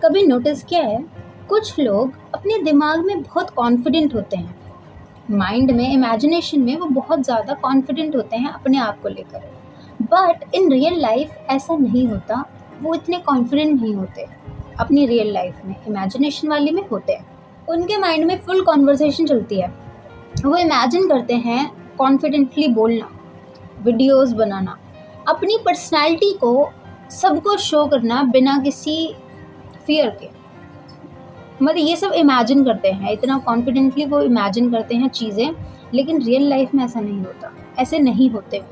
कभी नोटिस किया है, कुछ लोग अपने दिमाग में बहुत कॉन्फिडेंट होते हैं, माइंड में, इमेजिनेशन में वो बहुत ज़्यादा कॉन्फिडेंट होते हैं अपने आप को लेकर। बट इन रियल लाइफ ऐसा नहीं होता, वो इतने कॉन्फिडेंट नहीं होते अपनी रियल लाइफ में, इमेजिनेशन वाली में होते हैं। उनके माइंड में फुल कॉन्वर्सेशन चलती है, वो इमेजिन करते हैं कॉन्फिडेंटली बोलना, वीडियोस बनाना, अपनी पर्सनैलिटी को सबको शो करना बिना किसी फियर के। मतलब ये सब इमेजिन करते हैं, इतना कॉन्फिडेंटली वो इमेजिन करते हैं चीज़ें, लेकिन रियल लाइफ में ऐसा नहीं होता, ऐसे नहीं होते।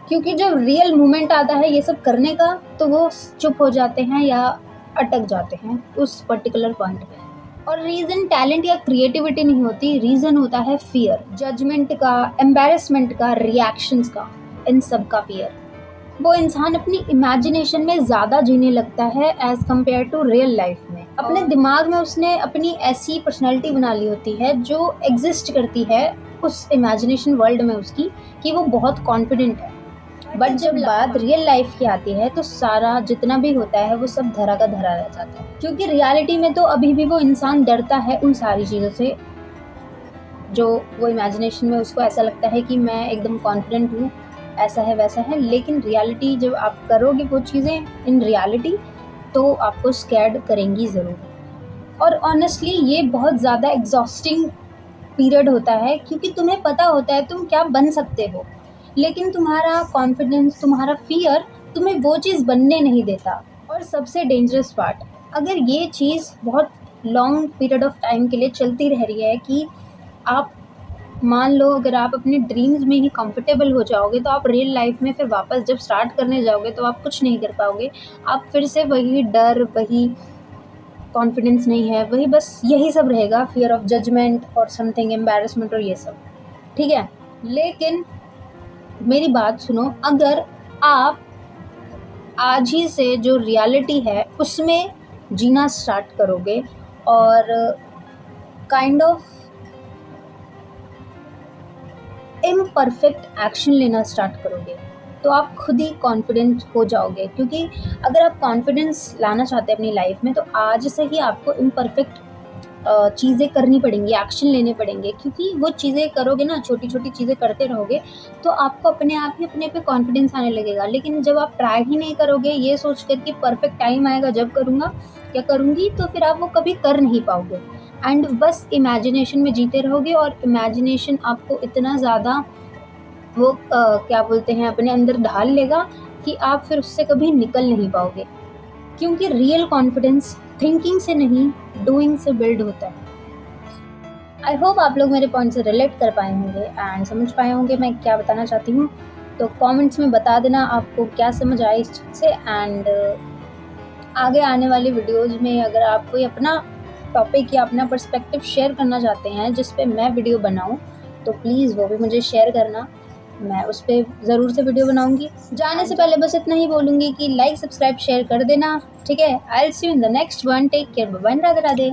क्योंकि जब रियल मोमेंट आता है ये सब करने का, तो वो चुप हो जाते हैं या अटक जाते हैं उस पर्टिकुलर पॉइंट पे। और रीज़न टैलेंट या क्रिएटिविटी नहीं होती, रीज़न होता है फियर, जजमेंट का, एम्बैरेसमेंट का, रिएक्शंस का, इन सब का फियर। वो इंसान अपनी इमेजिनेशन में ज़्यादा जीने लगता है as compare to real life में। अपने दिमाग में उसने अपनी ऐसी पर्सनैलिटी बना ली होती है जो एग्जिस्ट करती है उस इमेजिनेशन वर्ल्ड में उसकी, कि वो बहुत कॉन्फिडेंट है। बट जब बात रियल लाइफ की आती है तो सारा जितना भी होता है वो सब धरा का धरा रह जाता है, क्योंकि रियलिटी में तो अभी भी वो इंसान डरता है उन सारी चीज़ों से जो वो इमेजिनेशन में उसको ऐसा लगता है कि मैं एकदम कॉन्फिडेंट हूँ, ऐसा है वैसा है। लेकिन रियलिटी जब आप करोगे वो चीज़ें इन रियलिटी, तो आपको स्कैर्ड करेंगी ज़रूर। और ऑनेस्टली ये बहुत ज़्यादा एग्जॉस्टिंग पीरियड होता है, क्योंकि तुम्हें पता होता है तुम क्या बन सकते हो, लेकिन तुम्हारा कॉन्फिडेंस, तुम्हारा फियर तुम्हें वो चीज़ बनने नहीं देता। और सबसे डेंजरस पार्ट, अगर ये चीज़ बहुत लॉन्ग पीरियड ऑफ टाइम के लिए चलती रह रही है कि आप मान लो अगर आप अपने ड्रीम्स में ही कंफर्टेबल हो जाओगे, तो आप रियल लाइफ में फिर वापस जब स्टार्ट करने जाओगे तो आप कुछ नहीं कर पाओगे। आप फिर से वही डर, वही कॉन्फिडेंस नहीं है, वही बस यही सब रहेगा, फियर ऑफ जजमेंट और समथिंग, एम्बैरेसमेंट और ये सब, ठीक है। लेकिन मेरी बात सुनो, अगर आप आज ही से जो रियलिटी है उसमें जीना स्टार्ट करोगे और काइंड ऑफ इम्परफेक्ट एक्शन लेना स्टार्ट करोगे, तो आप खुद ही कॉन्फिडेंट हो जाओगे। क्योंकि अगर आप कॉन्फिडेंस लाना चाहते हैं अपनी लाइफ में, तो आज से ही आपको इम्परफेक्ट चीज़ें करनी पड़ेंगी, एक्शन लेने पड़ेंगे। क्योंकि वो चीज़ें करोगे ना, छोटी छोटी चीज़ें करते रहोगे, तो आपको अपने आप ही अपने पे कॉन्फिडेंस आने लगेगा। लेकिन जब आप ट्राई ही नहीं करोगे ये सोच कर कि परफेक्ट टाइम आएगा जब करूँगा या करूँगी, तो फिर आप वो कभी कर नहीं पाओगे एंड बस इमेजिनेशन में जीते रहोगे। और इमेजिनेशन आपको इतना ज़्यादा वो क्या बोलते हैं, अपने अंदर ढाल लेगा कि आप फिर उससे कभी निकल नहीं पाओगे। क्योंकि रियल कॉन्फिडेंस थिंकिंग से नहीं, डूइंग से बिल्ड होता है। आई होप आप लोग मेरे पॉइंट से रिलेट कर पाए होंगे एंड समझ पाए होंगे मैं क्या बताना चाहती हूँ। तो कमेंट्स में बता देना आपको क्या समझ आया इस चीज़ से। एंड आगे आने वाली वीडियोज़ में अगर आप कोई अपना टॉपिक या अपना पर्सपेक्टिव शेयर करना चाहते हैं जिस पे मैं वीडियो बनाऊँ, तो प्लीज़ वो भी मुझे शेयर करना, मैं उस पर ज़रूर से वीडियो बनाऊंगी। जाने से पहले बस इतना ही बोलूँगी कि लाइक, सब्सक्राइब, शेयर कर देना, ठीक है। I will see you in the next one. Take care, bye bye, Radhe Radhe.